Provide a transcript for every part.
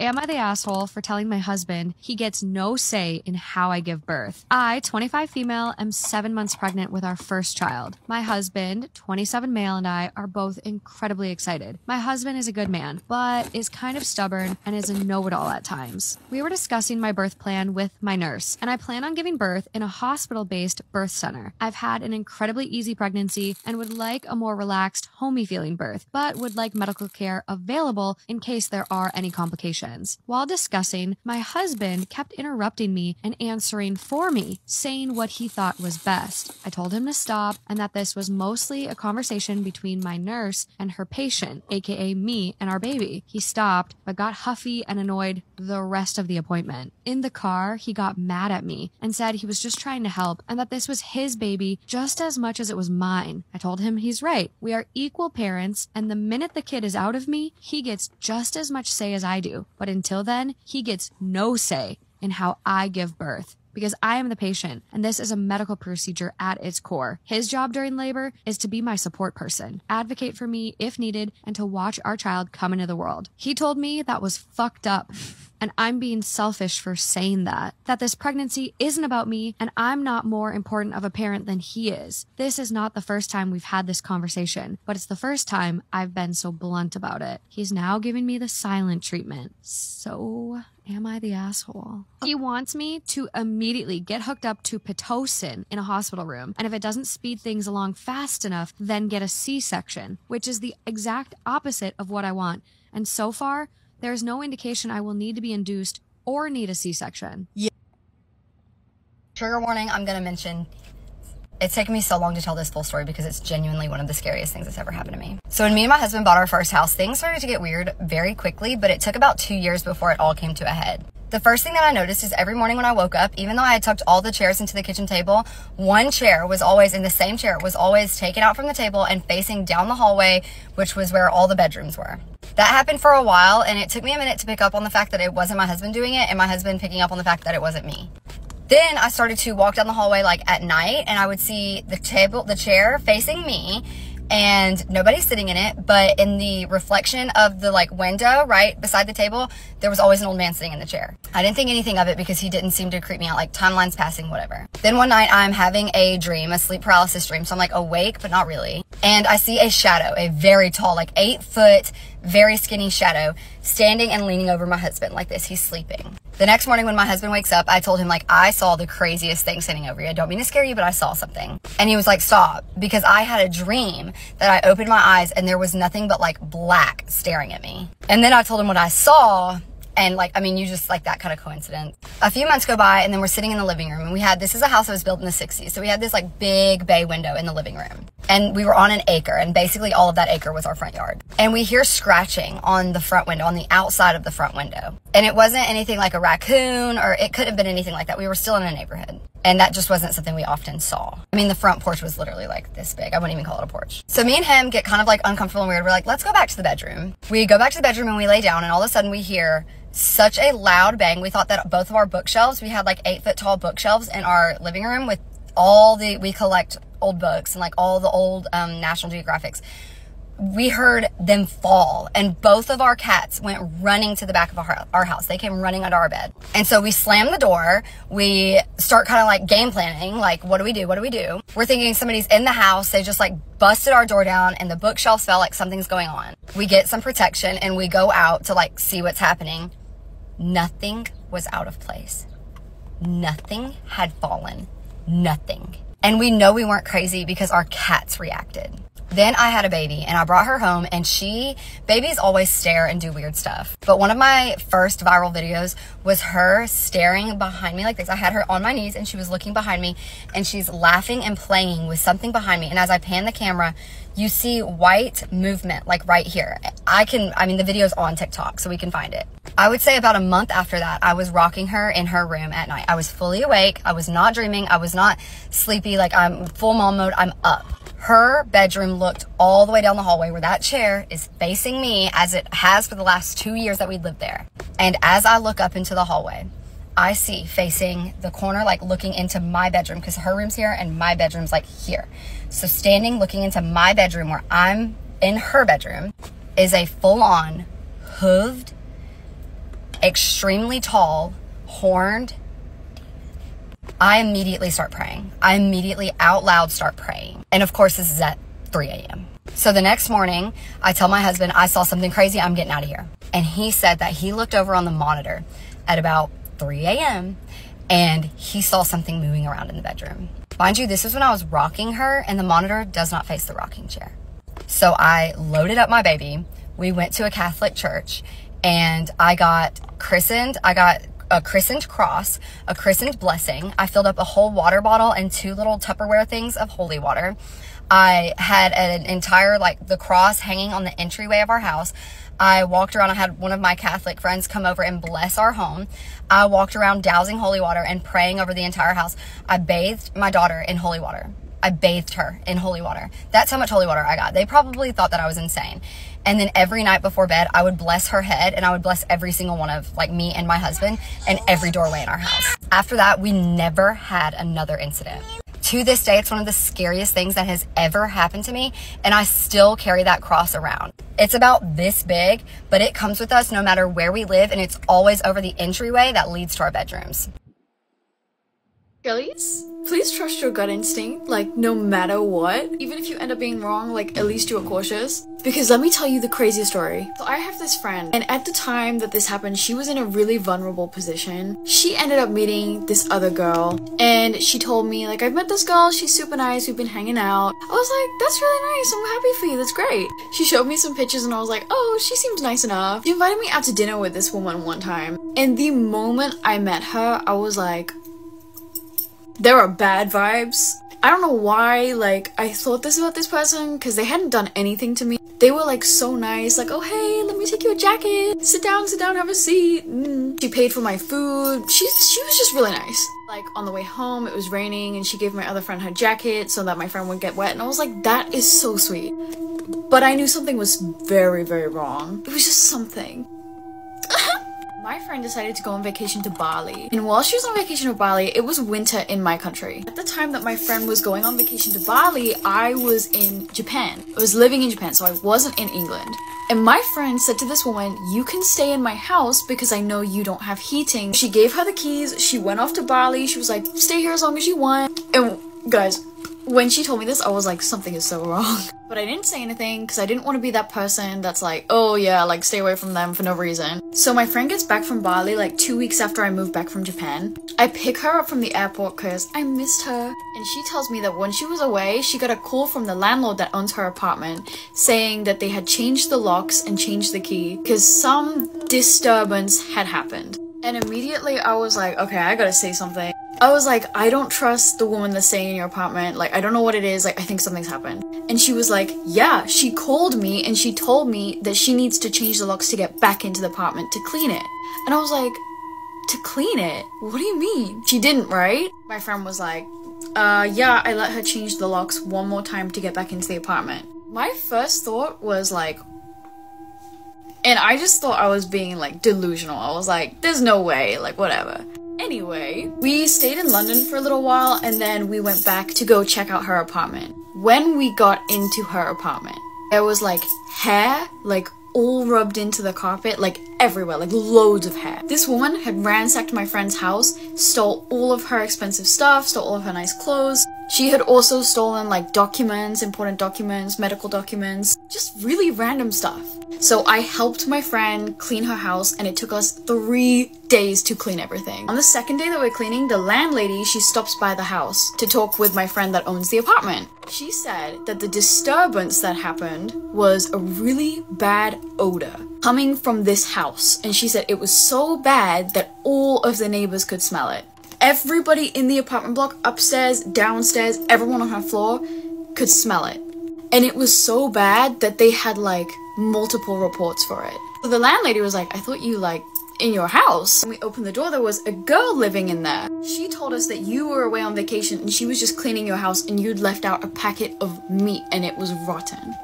Am I the asshole for telling my husband he gets no say in how I give birth? I, 25 female, am 7 months pregnant with our first child. My husband, 27 male, and I are both incredibly excited. My husband is a good man, but is kind of stubborn and is a know-it-all at times. We were discussing my birth plan with my nurse, and I plan on giving birth in a hospital-based birth center. I've had an incredibly easy pregnancy and would like a more relaxed, homey feeling birth, but would like medical care available in case there are any complications. While discussing, my husband kept interrupting me and answering for me, saying what he thought was best. I told him to stop and that this was mostly a conversation between my nurse and her patient, aka me and our baby. He stopped, but got huffy and annoyed the rest of the appointment. In the car, he got mad at me and said he was just trying to help and that this was his baby just as much as it was mine. I told him he's right. We are equal parents, and the minute the kid is out of me, he gets just as much say as I do. But until then, he gets no say in how I give birth, because I am the patient, and this is a medical procedure at its core. His job during labor is to be my support person, advocate for me if needed, and to watch our child come into the world. He told me that was fucked up, and I'm being selfish for saying that this pregnancy isn't about me, and I'm not more important of a parent than he is. This is not the first time we've had this conversation, but it's the first time I've been so blunt about it. He's now giving me the silent treatment. So am I the asshole? He wants me to immediately get hooked up to Pitocin in a hospital room, and if it doesn't speed things along fast enough, then get a C-section, which is the exact opposite of what I want. And so far, there is no indication I will need to be induced or need a C-section. Yeah. Trigger warning, I'm going to mention, it's taken me so long to tell this full story because it's genuinely one of the scariest things that's ever happened to me. So when me and my husband bought our first house, things started to get weird very quickly, but it took about 2 years before it all came to a head. The first thing that I noticed is every morning when I woke up, even though I had tucked all the chairs into the kitchen table, one chair was always in the same chair. It was always taken out from the table and facing down the hallway, which was where all the bedrooms were. That happened for a while, and it took me a minute to pick up on the fact that it wasn't my husband doing it and my husband picking up on the fact that it wasn't me. Then I started to walk down the hallway like at night, and I would see the chair facing me, and nobody's sitting in it, but in the reflection of the like window right beside the table, there was always an old man sitting in the chair. I didn't think anything of it because he didn't seem to creep me out, like timelines passing, whatever. Then one night I'm having a dream, a sleep paralysis dream. So I'm like awake, but not really. And I see a shadow, a very tall, like 8 foot, very skinny shadow standing and leaning over my husband like this. He's sleeping. The next morning when my husband wakes up, I told him like, I saw the craziest thing standing over you. I don't mean to scare you, but I saw something. And he was like, stop, because I had a dream that I opened my eyes and there was nothing but like black staring at me. And then I told him what I saw. And like, I mean, you just like that kind of coincidence. A few months go by and then we're sitting in the living room, and we had, this is a house that was built in the 60s. So we had this like big bay window in the living room, and we were on an acre, and basically all of that acre was our front yard. And we hear scratching on the front window, on the outside of the front window. And it wasn't anything like a raccoon, or it could have been anything like that. We were still in a neighborhood, and that just wasn't something we often saw. I mean, the front porch was literally like this big. I wouldn't even call it a porch. So me and him get kind of like uncomfortable and weird. We're like, let's go back to the bedroom. We go back to the bedroom and we lay down, and all of a sudden we hear such a loud bang. We thought that both of our bookshelves, we had like 8 foot tall bookshelves in our living room with all the, we collect old books and like all the old National Geographics. We heard them fall, and both of our cats went running to the back of our house. They came running under our bed. And so we slam the door. We start kind of like game planning, like, what do we do? What do we do? We're thinking somebody's in the house. They just like busted our door down and the bookshelves fell, like something's going on. We get some protection and we go out to like see what's happening. Nothing was out of place. Nothing had fallen. Nothing. And we know we weren't crazy because our cats reacted. Then I had a baby and I brought her home, and babies always stare and do weird stuff. But one of my first viral videos was her staring behind me like this. I had her on my knees and she was looking behind me, and she's laughing and playing with something behind me. And as I pan the camera, you see white movement like right here. I mean, the video's on TikTok, so we can find it. I would say about a month after that, I was rocking her in her room at night. I was fully awake. I was not dreaming. I was not sleepy. Like, I'm full mom mode. I'm up. Her bedroom looked all the way down the hallway where that chair is facing me, as it has for the last 2 years that we lived there. And as I look up into the hallway, I see facing the corner, like looking into my bedroom, because her room's here and my bedroom's like here. So standing looking into my bedroom where I'm in her bedroom is a full-on hooved extremely tall, horned, I immediately start praying. I immediately out loud start praying. And of course, this is at 3 a.m. So the next morning, I tell my husband, I saw something crazy, I'm getting out of here. And he said that he looked over on the monitor at about 3 a.m. and he saw something moving around in the bedroom. Mind you, this is when I was rocking her and the monitor does not face the rocking chair. So I loaded up my baby. We went to a Catholic church and I got christened. I got a christened cross, a christened blessing. I filled up a whole water bottle and 2 little Tupperware things of holy water. I had an entire, like, the cross hanging on the entryway of our house. I walked around. I had one of my Catholic friends come over and bless our home. I walked around dousing holy water and praying over the entire house. I bathed my daughter in holy water. I bathed her in holy water. That's how much holy water I got. They probably thought that I was insane. And then every night before bed, I would bless her head and I would bless every single one of, like, me and my husband and every doorway in our house. After that, we never had another incident. To this day, it's one of the scariest things that has ever happened to me, and I still carry that cross around. It's about this big, but it comes with us no matter where we live, and it's always over the entryway that leads to our bedrooms. Girlies, please trust your gut instinct, like, no matter what. Even if you end up being wrong, like, at least you are cautious. Because let me tell you the craziest story. So I have this friend, and at the time that this happened, she was in a really vulnerable position. She ended up meeting this other girl, and she told me, like, I've met this girl, she's super nice, we've been hanging out. I was like, that's really nice, I'm happy for you, that's great. She showed me some pictures, and I was like, oh, she seems nice enough. She invited me out to dinner with this woman one time, and the moment I met her, I was like, there are bad vibes. I don't know why, like, I thought this about this person because they hadn't done anything to me. They were, like, so nice, like, oh, hey, let me take you a jacket. Sit down, have a seat. She paid for my food. She was just really nice. Like, on the way home, it was raining, and she gave my other friend her jacket so that my friend wouldn't get wet, and I was like, that is so sweet. But I knew something was very, very wrong. It was just something. My friend decided to go on vacation to Bali, and while she was on vacation to Bali, it was winter in my country. At the time that my friend was going on vacation to Bali, I was in Japan. I was living in Japan, so I wasn't in England. And my friend said to this woman, you can stay in my house because I know you don't have heating. She gave her the keys, she went off to Bali, she was like, stay here as long as you want. And guys, when she told me this, I was like, something is so wrong. But I didn't say anything because I didn't want to be that person that's like, oh yeah, like stay away from them for no reason. So my friend gets back from Bali like 2 weeks after I moved back from Japan. I pick her up from the airport because I missed her. And she tells me that when she was away, she got a call from the landlord that owns her apartment saying that they had changed the locks and changed the key because some disturbance had happened. And immediately I was like, okay, I gotta say something. I was like, I don't trust the woman that's staying in your apartment. Like, I don't know what it is. Like, I think something's happened. And she was like, yeah, she called me and she told me that she needs to change the locks to get back into the apartment to clean it. And I was like, to clean it? What do you mean? She didn't, right? My friend was like, yeah, I let her change the locks one more time to get back into the apartment. My first thought was like, and I just thought I was being like delusional. I was like, there's no way, like whatever. Anyway, we stayed in London for a little while and then we went back to go check out her apartment. When we got into her apartment, there was like hair, like all rubbed into the carpet, like everywhere, like loads of hair. This woman had ransacked my friend's house, stole all of her expensive stuff, stole all of her nice clothes. She had also stolen like documents, important documents, medical documents, just really random stuff. So I helped my friend clean her house and it took us 3 days to clean everything. On the second day that we're cleaning, the landlady, she stops by the house to talk with my friend that owns the apartment. She said that the disturbance that happened was a really bad odor coming from this house. And she said it was so bad that all of the neighbors could smell it. Everybody in the apartment block, upstairs, downstairs, everyone on her floor could smell it. And it was so bad that they had like multiple reports for it. So the landlady was like, I thought you like in your house. When we opened the door, there was a girl living in there. She told us that you were away on vacation and she was just cleaning your house and you'd left out a packet of meat and it was rotten.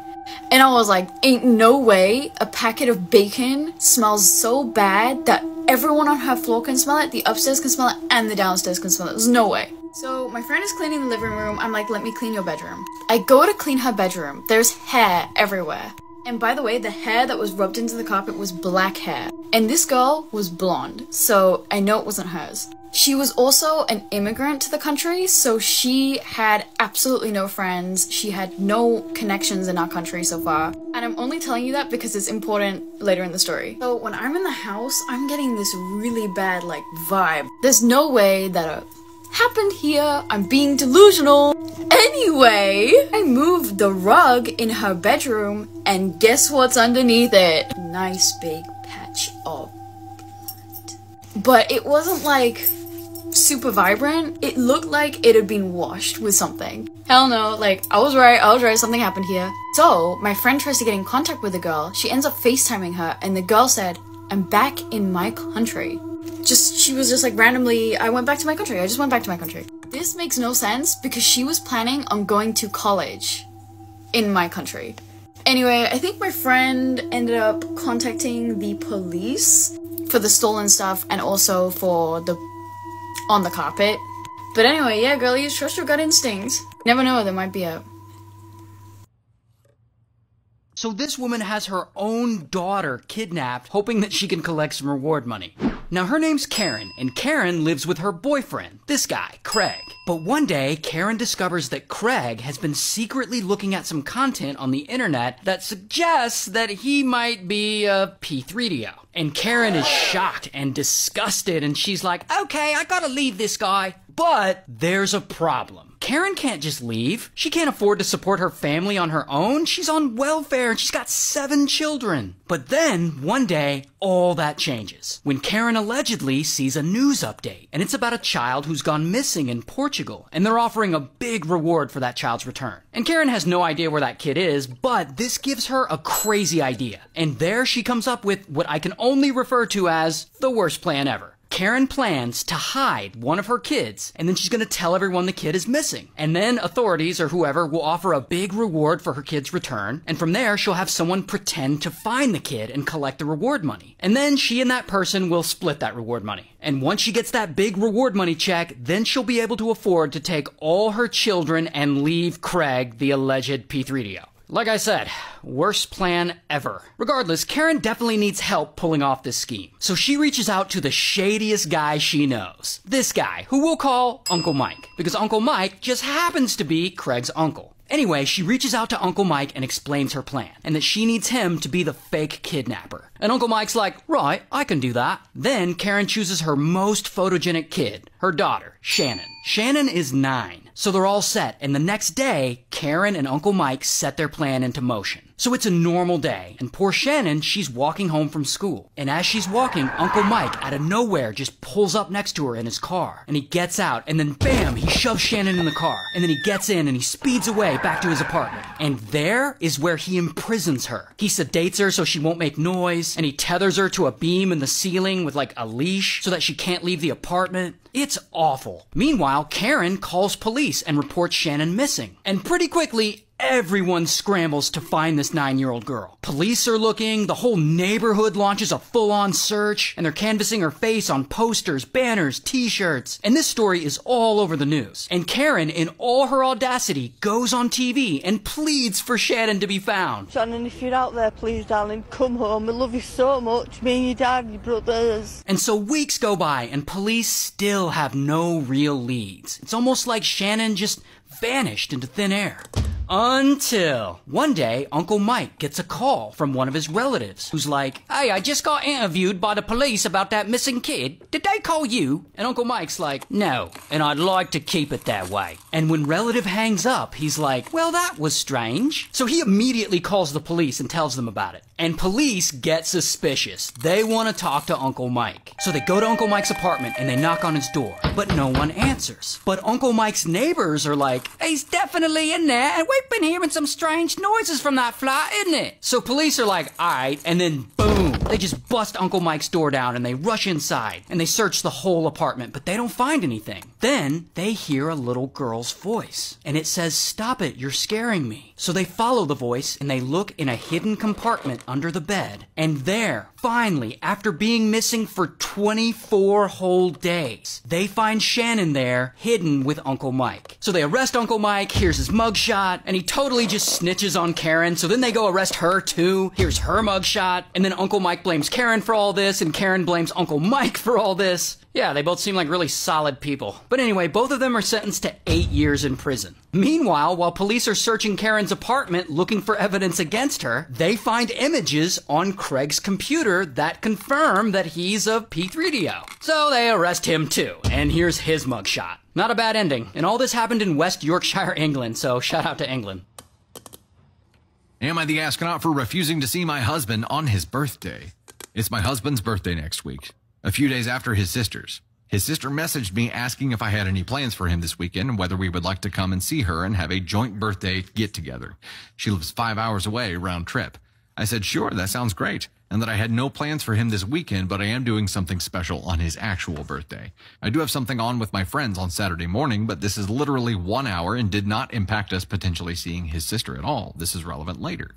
And I was like, ain't no way a packet of bacon smells so bad that everyone on her floor can smell it, the upstairs can smell it, and the downstairs can smell it. There's no way. So my friend is cleaning the living room. I'm like, let me clean your bedroom. I go to clean her bedroom. There's hair everywhere. And by the way, the hair that was rubbed into the carpet was black hair. And this girl was blonde, so I know it wasn't hers. She was also an immigrant to the country, so she had absolutely no friends. She had no connections in our country so far. And I'm only telling you that because it's important later in the story. So when I'm in the house, I'm getting this really bad, like, vibe. There's no way that happened here. I'm being delusional. Anyway, I moved the rug in her bedroom, and guess what's underneath it? Nice big patch of blood. But it wasn't like super vibrant. It looked like it had been washed with something. Hell no, like, I was right, something happened here. So, my friend tries to get in contact with the girl. She ends up FaceTiming her, and the girl said, I'm back in my country. She was just like, randomly, I went back to my country. I just went back to my country. This makes no sense because she was planning on going to college in my country. Anyway, I think my friend ended up contacting the police for the stolen stuff and also for the on the carpet. But anyway, yeah, girlies, trust your gut instinct. Never know, there might be a... So this woman has her own daughter kidnapped, hoping that she can collect some reward money. Now her name's Karen, and Karen lives with her boyfriend, this guy, Craig. But one day, Karen discovers that Craig has been secretly looking at some content on the internet that suggests that he might be a P3DO. And Karen is shocked and disgusted, and she's like, okay, I gotta leave this guy. But there's a problem. Karen can't just leave. She can't afford to support her family on her own. She's on welfare and she's got 7 children. But then, one day, all that changes. When Karen allegedly sees a news update. And it's about a child who's gone missing in Portugal. And they're offering a big reward for that child's return. And Karen has no idea where that kid is, but this gives her a crazy idea. And there she comes up with what I can only refer to as the worst plan ever. Karen plans to hide one of her kids, and then she's going to tell everyone the kid is missing. And then authorities or whoever will offer a big reward for her kid's return, and from there she'll have someone pretend to find the kid and collect the reward money. And then she and that person will split that reward money. And once she gets that big reward money check, then she'll be able to afford to take all her children and leave Craig, the alleged P3DO. Like I said, worst plan ever. Regardless, Karen definitely needs help pulling off this scheme. So she reaches out to the shadiest guy she knows. This guy, who we'll call Uncle Mike, because Uncle Mike just happens to be Craig's uncle. Anyway, she reaches out to Uncle Mike and explains her plan, and that she needs him to be the fake kidnapper. And Uncle Mike's like, right, I can do that. Then Karen chooses her most photogenic kid, her daughter, Shannon. Shannon is 9, so they're all set, and the next day, Karen and Uncle Mike set their plan into motion. So it's a normal day, and poor Shannon, she's walking home from school. And as she's walking, Uncle Mike, out of nowhere, just pulls up next to her in his car. And he gets out, and then bam, he shoves Shannon in the car. And then he gets in, and he speeds away back to his apartment. And there is where he imprisons her. He sedates her so she won't make noise, and he tethers her to a beam in the ceiling with like a leash so that she can't leave the apartment. It's awful. Meanwhile, Karen calls police and reports Shannon missing. And pretty quickly, everyone scrambles to find this 9-year-old girl. Police are looking, the whole neighborhood launches a full-on search, and they're canvassing her face on posters, banners, t-shirts. And this story is all over the news. And Karen, in all her audacity, goes on TV and pleads for Shannon to be found. Shannon, if you're out there, please, darling, come home. I love you so much. Me and your dad, your brothers. And so weeks go by, and police still have no real leads. It's almost like Shannon just vanished into thin air. Until one day, Uncle Mike gets a call from one of his relatives who's like, hey, I just got interviewed by the police about that missing kid. Did they call you? And Uncle Mike's like, no, and I'd like to keep it that way. And when relative hangs up, he's like, well, that was strange. So he immediately calls the police and tells them about it. And police get suspicious. They want to talk to Uncle Mike. So they go to Uncle Mike's apartment and they knock on his door, but no one answers. But Uncle Mike's neighbors are like, he's definitely in there, and we've been hearing some strange noises from that flat, isn't it? So police are like, alright, and then boom, they just bust Uncle Mike's door down and they rush inside and they search the whole apartment, but they don't find anything. Then they hear a little girl's voice, and it says, "Stop it, you're scaring me." So they follow the voice, and they look in a hidden compartment under the bed. And there, finally, after being missing for 24 whole days, they find Shannon there, hidden with Uncle Mike. So they arrest Uncle Mike, here's his mugshot, and he totally just snitches on Karen, so then they go arrest her too. Here's her mugshot, and then Uncle Mike blames Karen for all this, and Karen blames Uncle Mike for all this. Yeah, they both seem like really solid people. But anyway, both of them are sentenced to 8 years in prison. Meanwhile, while police are searching Karen's apartment looking for evidence against her, they find images on Craig's computer that confirm that he's a P3DO. So they arrest him too, and here's his mugshot. Not a bad ending, and all this happened in West Yorkshire, England, so shout out to England. Am I the astronaut for refusing to see my husband on his birthday? It's my husband's birthday next week, a few days after his sister's. His sister messaged me asking if I had any plans for him this weekend and whether we would like to come and see her and have a joint birthday get-together. She lives 5 hours away, round trip. I said, sure, that sounds great, and that I had no plans for him this weekend, but I am doing something special on his actual birthday. I do have something on with my friends on Saturday morning, but this is literally 1 hour and did not impact us potentially seeing his sister at all. This is relevant later.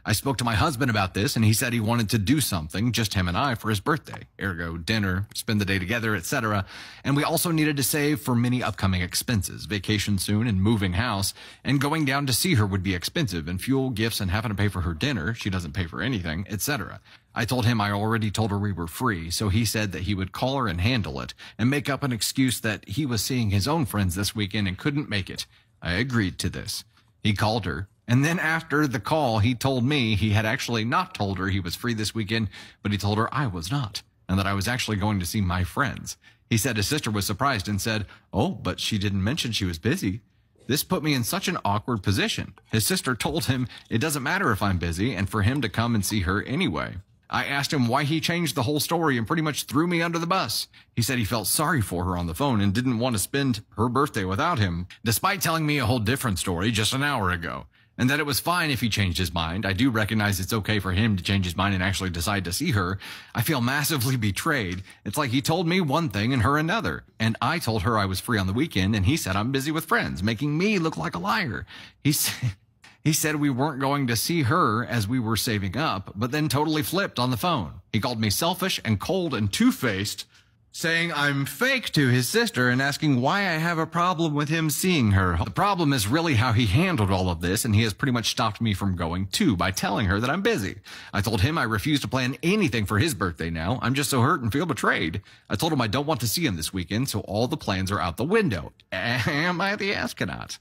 I spoke to my husband about this, and he said he wanted to do something, just him and I, for his birthday. Ergo, dinner, spend the day together, etc. And we also needed to save for many upcoming expenses, vacation soon and moving house, and going down to see her would be expensive, and fuel, gifts, and having to pay for her dinner, she doesn't pay for anything, etc. I told him I already told her we were free, so he said that he would call her and handle it, and make up an excuse that he was seeing his own friends this weekend and couldn't make it. I agreed to this. He called her. And then after the call, he told me he had actually not told her he was free this weekend, but he told her I was not, and that I was actually going to see my friends. He said his sister was surprised and said, "Oh, but she didn't mention she was busy." This put me in such an awkward position. His sister told him it doesn't matter if I'm busy and for him to come and see her anyway. I asked him why he changed the whole story and pretty much threw me under the bus. He said he felt sorry for her on the phone and didn't want to spend her birthday without him, despite telling me a whole different story just an hour ago. And that it was fine if he changed his mind. I do recognize it's okay for him to change his mind and actually decide to see her. I feel massively betrayed. It's like he told me one thing and her another. And I told her I was free on the weekend, and he said I'm busy with friends, making me look like a liar. He said we weren't going to see her as we were saving up, but then totally flipped on the phone. He called me selfish and cold and two-faced, saying I'm fake to his sister and asking why I have a problem with him seeing her. The problem is really how he handled all of this, and he has pretty much stopped me from going too by telling her that I'm busy. I told him I refuse to plan anything for his birthday now. I'm just so hurt and feel betrayed. I told him I don't want to see him this weekend, so all the plans are out the window. Am I the astronaut?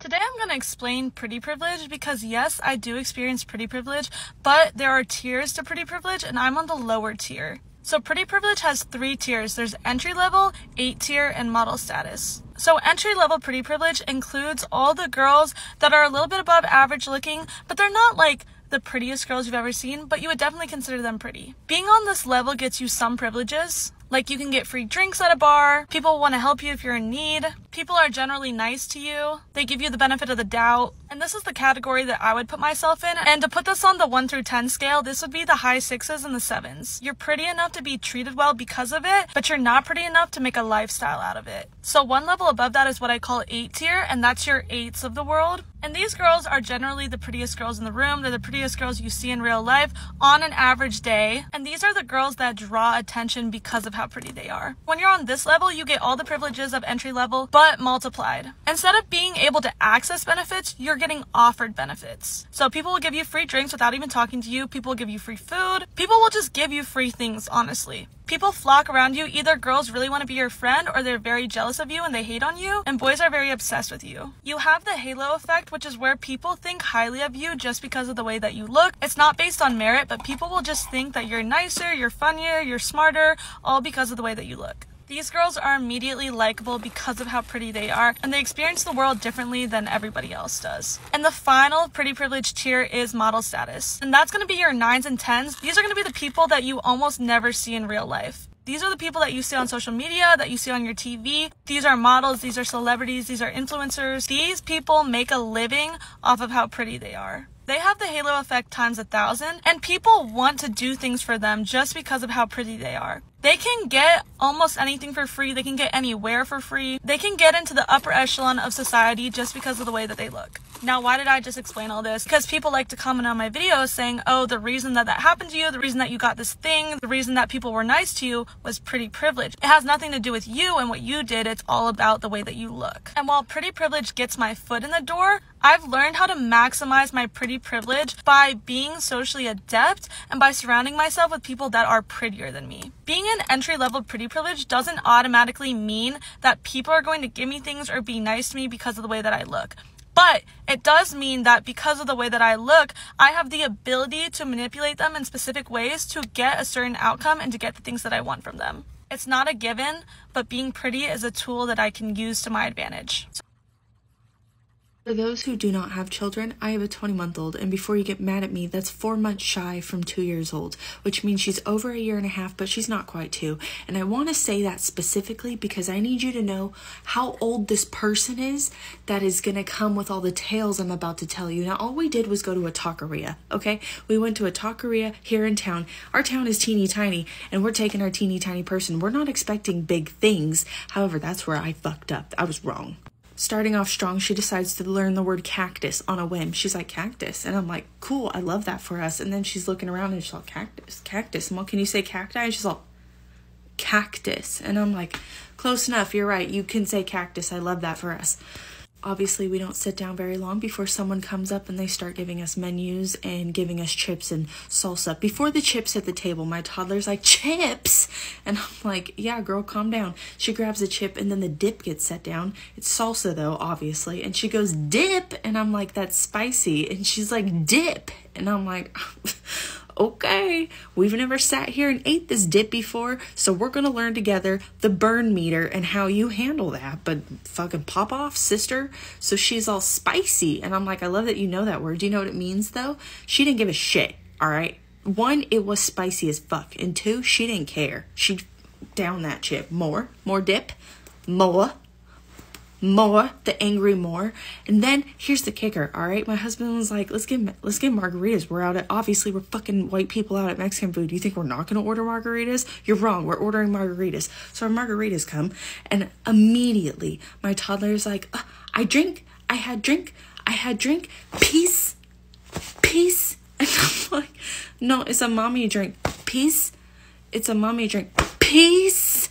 Today I'm going to explain pretty privilege because yes, I do experience pretty privilege, but there are tiers to pretty privilege and I'm on the lower tier. So pretty privilege has 3 tiers. There's entry level, 8 tier, and model status. So entry level pretty privilege includes all the girls that are a little bit above average looking, but they're not like the prettiest girls you've ever seen, but you would definitely consider them pretty. Being on this level gets you some privileges. Like you can get free drinks at a bar, people want to help you if you're in need, people are generally nice to you, they give you the benefit of the doubt, and this is the category that I would put myself in. And to put this on the 1 through 10 scale, this would be the high 6s and the 7s. You're pretty enough to be treated well because of it, but you're not pretty enough to make a lifestyle out of it. So one level above that is what I call 8 tier, and that's your 8s of the world. And these girls are generally the prettiest girls in the room. They're the prettiest girls you see in real life on an average day. And these are the girls that draw attention because of how pretty they are. When you're on this level, you get all the privileges of entry level, but multiplied. Instead of being able to access benefits, you're getting offered benefits. So people will give you free drinks without even talking to you. People will give you free food. People will just give you free things, honestly. People flock around you. Either girls really want to be your friend or they're very jealous of you and they hate on you, and boys are very obsessed with you. You have the halo effect, which is where people think highly of you just because of the way that you look. It's not based on merit, but people will just think that you're nicer, you're funnier, you're smarter, all because of the way that you look. These girls are immediately likable because of how pretty they are, and they experience the world differently than everybody else does. And the final pretty privilege tier is model status. And that's going to be your 9s and 10s. These are going to be the people that you almost never see in real life. These are the people that you see on social media, that you see on your TV. These are models, these are celebrities, these are influencers. These people make a living off of how pretty they are. They have the halo effect times 1,000, and people want to do things for them just because of how pretty they are. they can get almost anything for free. They can get anywhere for free. They can get into the upper echelon of society just because of the way that they look. Now, why did I just explain all this? Because people like to comment on my videos saying, oh, the reason that happened to you, the reason that you got this thing, the reason that people were nice to you was pretty privilege. It has nothing to do with you and what you did. It's all about the way that you look. And while pretty privilege gets my foot in the door, I've learned how to maximize my pretty privilege by being socially adept and by surrounding myself with people that are prettier than me. Being an entry-level pretty privilege doesn't automatically mean that people are going to give me things or be nice to me because of the way that I look. But it does mean that because of the way that I look, I have the ability to manipulate them in specific ways to get a certain outcome and to get the things that I want from them. It's not a given, but being pretty is a tool that I can use to my advantage. For those who do not have children, I have a 20-month-old, and before you get mad at me, that's 4 months shy from 2 years old, which means she's over 1.5 years, but she's not quite 2. And I want to say that specifically because I need you to know how old this person is that is going to come with all the tales I'm about to tell you. Now, all we did was go to a taqueria, okay? We went to a taqueria here in town. Our town is teeny tiny, and we're taking our teeny tiny person. We're not expecting big things. However, that's where I fucked up. I was wrong. Starting off strong, she decides to learn the word cactus on a whim. She's like, cactus. And I'm like, cool, I love that for us. And then she's looking around and she's like, cactus. And well, can you say cacti? And she's like, cactus. And I'm like, close enough, you're right. You can say cactus. I love that for us. Obviously, we don't sit down very long before someone comes up and they start giving us menus and giving us chips and salsa. Before the chips hit the table, my toddler's like, chips? And I'm like, yeah, girl, calm down. She grabs a chip and then the dip gets set down. It's salsa, though, obviously. And she goes, dip? And I'm like, that's spicy. And she's like, dip? And I'm like, okay, we've never sat here and ate this dip before, so we're gonna learn together the burn meter and how you handle that. But fucking pop off, sister. So she's all spicy, and I'm like, I love that you know that word. Do you know what it means, though? She didn't give a shit, all right? 1, it was spicy as fuck, and 2, she didn't care. She downed that chip. More dip, more, the angry more. And then here's the kicker, all right? My husband was like, let's get margaritas. Obviously we're fucking white people out at Mexican food. You think we're not gonna order margaritas? You're wrong. We're ordering margaritas. So our margaritas come, and immediately my toddler is like, I had drink, peace. And I'm like, no, it's a mommy drink. Peace. It's a mommy drink. Peace,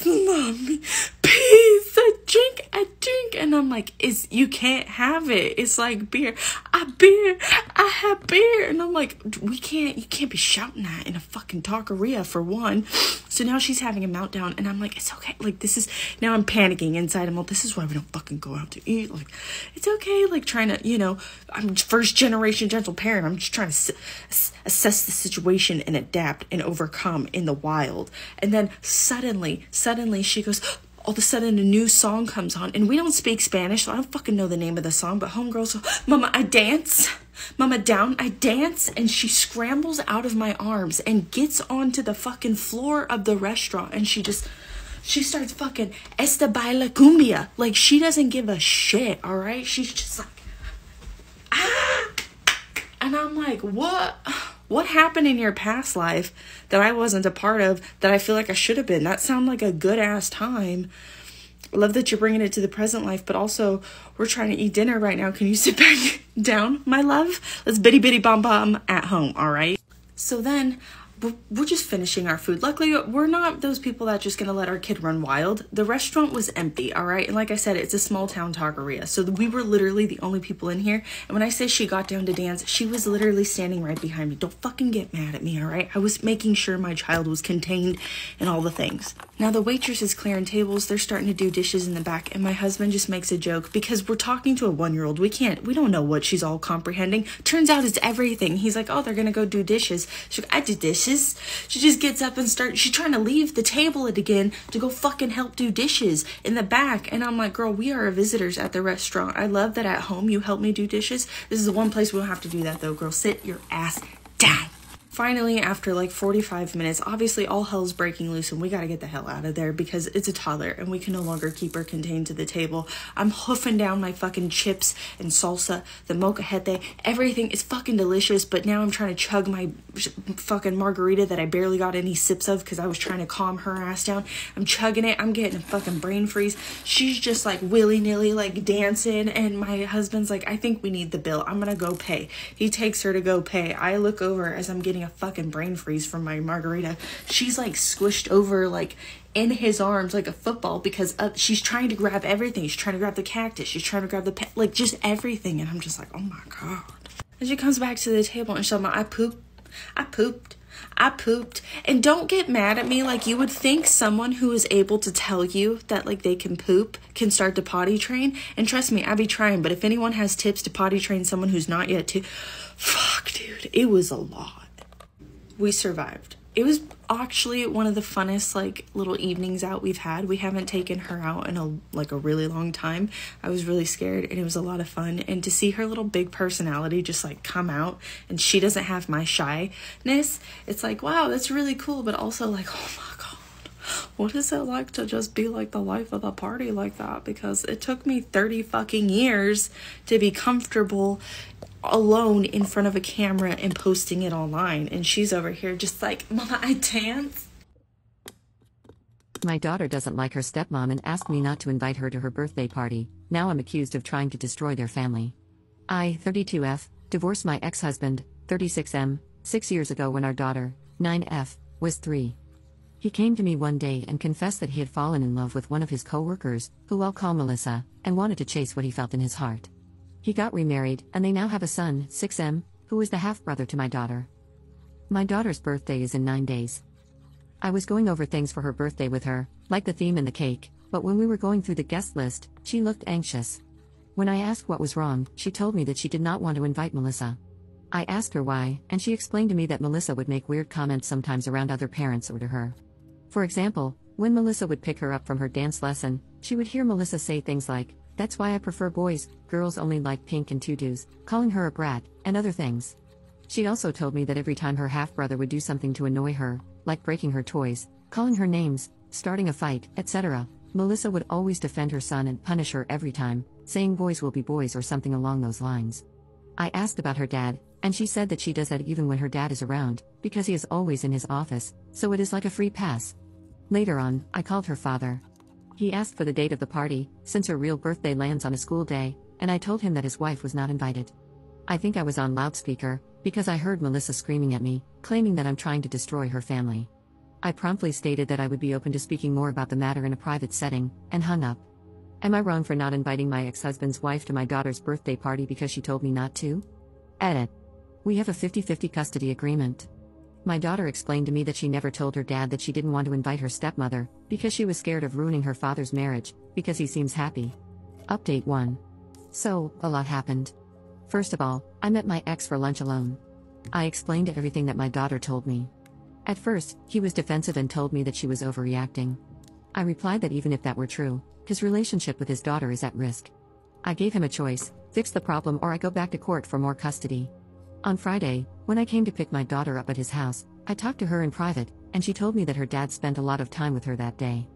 mommy. Peace. I drink. And I'm like, you can't have it. It's like beer. I have beer. And I'm like, you can't be shouting that in a fucking taqueria, for one. So now she's having a meltdown, and I'm like, it's okay. Like, now I'm panicking inside. I'm like, this is why we don't fucking go out to eat. Like, it's okay. Like, trying to, I'm first generation gentle parent. I'm just trying to assess the situation and adapt and overcome in the wild. And then suddenly she goes, all of a sudden a new song comes on, and we don't speak Spanish, so I don't fucking know the name of the song, but homegirl's, Mama, I dance. Mama, down, I dance. And she scrambles out of my arms and gets onto the fucking floor of the restaurant, and she starts fucking Esta baila cumbia. Like, she doesn't give a shit, all right? She's just like, ah. And I'm like, what happened in your past life that I wasn't a part of, that I feel like I should have been? That sounded like a good ass time. I love that you're bringing it to the present life, but also we're trying to eat dinner right now. Can you sit back down, my love? Let's bitty bom bom at home, all right? So then we're just finishing our food. Luckily, we're not those people that just gonna let our kid run wild. The restaurant was empty, all right? And like I said, it's a small town taqueria. So we were literally the only people in here. And when I say she got down to dance, she was literally standing right behind me. Don't fucking get mad at me, all right? I was making sure my child was contained and all the things. Now the waitress is clearing tables. They're starting to do dishes in the back. And my husband just makes a joke because we're talking to a 1-year-old. We don't know what she's all comprehending. Turns out it's everything. He's like, oh, they're gonna go do dishes. She's like, I did dishes. She just gets up and she's trying to leave the table again to go fucking help do dishes in the back. And I'm like, girl, we are visitors at the restaurant. I love that at home you help me do dishes. This is the one place we don't have to do that, though, girl. Sit your ass down. Finally, after like 45 minutes, obviously all hell's breaking loose and we gotta get the hell out of there because it's a toddler and we can no longer keep her contained to the table. I'm hoofing down my fucking chips and salsa, the molcajete, everything is fucking delicious, but now I'm trying to chug my fucking margarita that I barely got any sips of because I was trying to calm her ass down. I'm chugging it, I'm getting a fucking brain freeze. She's just like willy-nilly like dancing, and my husband's like, I think we need the bill, I'm gonna go pay. He takes her to go pay. I look over as I'm getting a fucking brain freeze from my margarita. She's like squished over like in his arms like a football because she's trying to grab everything. She's trying to grab the cactus, she's trying to grab the pet, like just everything, and I'm just like, oh my god. And she comes back to the table and she's like, I pooped. And don't get mad at me. Like, you would think someone who is able to tell you that like they can poop can start to potty train, and trust me, I be trying. But if anyone has tips to potty train someone who's not yet to, fuck dude, it was a lot. We survived. It was actually one of the funnest like little evenings out we've had. We haven't taken her out in a really long time. I was really scared, and it was a lot of fun. And to see her little big personality just like come out, and she doesn't have my shyness, it's like, wow, that's really cool. But also like, oh my god, what is it like to just be like the life of the party like that? Because it took me 30 fucking years to be comfortable alone in front of a camera and posting it online, and she's over here just like, Mama, I dance. My daughter doesn't like her stepmom and asked me not to invite her to her birthday party. Now I'm accused of trying to destroy their family. I, 32F, divorced my ex-husband, 36M, 6 years ago when our daughter, 9F, was 3. He came to me one day and confessed that he had fallen in love with one of his co-workers, who I'll call Melissa, and wanted to chase what he felt in his heart. He got remarried, and they now have a son, 6M, who is the half-brother to my daughter. My daughter's birthday is in 9 days. I was going over things for her birthday with her, like the theme and the cake, but when we were going through the guest list, she looked anxious. When I asked what was wrong, she told me that she did not want to invite Melissa. I asked her why, and she explained to me that Melissa would make weird comments sometimes around other parents or to her. For example, when Melissa would pick her up from her dance lesson, she would hear Melissa say things like, "That's why I prefer boys, girls only like pink and tutus," calling her a brat, and other things. She also told me that every time her half-brother would do something to annoy her, like breaking her toys, calling her names, starting a fight, etc., Melissa would always defend her son and punish her every time, saying boys will be boys or something along those lines. I asked about her dad, and she said that she does that even when her dad is around, because he is always in his office, so it is like a free pass. Later on, I called her father. He asked for the date of the party, since her real birthday lands on a school day, and I told him that his wife was not invited. I think I was on loudspeaker, because I heard Melissa screaming at me, claiming that I'm trying to destroy her family. I promptly stated that I would be open to speaking more about the matter in a private setting, and hung up. Am I wrong for not inviting my ex-husband's wife to my daughter's birthday party because she told me not to? Edit. We have a 50-50 custody agreement. My daughter explained to me that she never told her dad that she didn't want to invite her stepmother, because she was scared of ruining her father's marriage, because he seems happy. Update 1. So, a lot happened. First of all, I met my ex for lunch alone. I explained everything that my daughter told me. At first, he was defensive and told me that she was overreacting. I replied that even if that were true, his relationship with his daughter is at risk. I gave him a choice: fix the problem or I go back to court for more custody. On Friday, when I came to pick my daughter up at his house, I talked to her in private, and she told me that her dad spent a lot of time with her that day.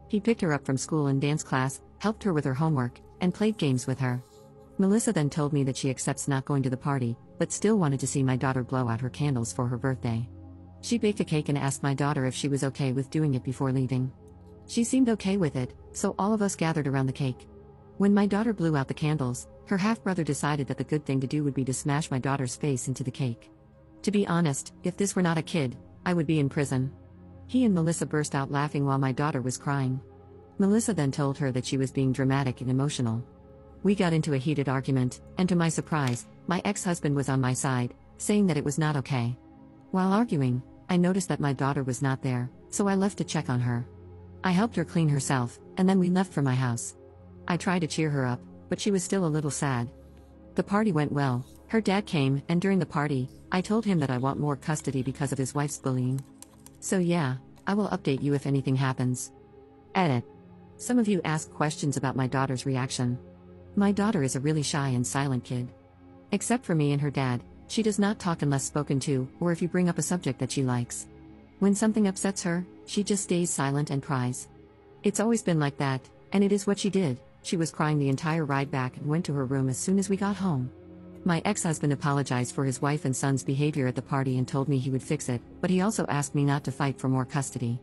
He picked her up from school and dance class, helped her with her homework, and played games with her. Melissa then told me that she accepts not going to the party, but still wanted to see my daughter blow out her candles for her birthday. She baked a cake and asked my daughter if she was okay with doing it before leaving. She seemed okay with it, so all of us gathered around the cake. When my daughter blew out the candles, her half-brother decided that the good thing to do would be to smash my daughter's face into the cake. To be honest, if this were not a kid, I would be in prison. He and Melissa burst out laughing while my daughter was crying. Melissa then told her that she was being dramatic and emotional. We got into a heated argument, and to my surprise, my ex-husband was on my side, saying that it was not okay. While arguing, I noticed that my daughter was not there, so I left to check on her. I helped her clean herself, and then we left for my house. I tried to cheer her up, but she was still a little sad. The party went well. Her dad came, and during the party, I told him that I want more custody because of his wife's bullying. So yeah, I will update you if anything happens. Edit. Some of you asked questions about my daughter's reaction. My daughter is a really shy and silent kid. Except for me and her dad, She does not talk unless spoken to, or if you bring up a subject that she likes. When something upsets her, she just stays silent and cries. It's always been like that, and it is what she did. She was crying the entire ride back and went to her room as soon as we got home. My ex-husband apologized for his wife and son's behavior at the party and told me he would fix it, but he also asked me not to fight for more custody.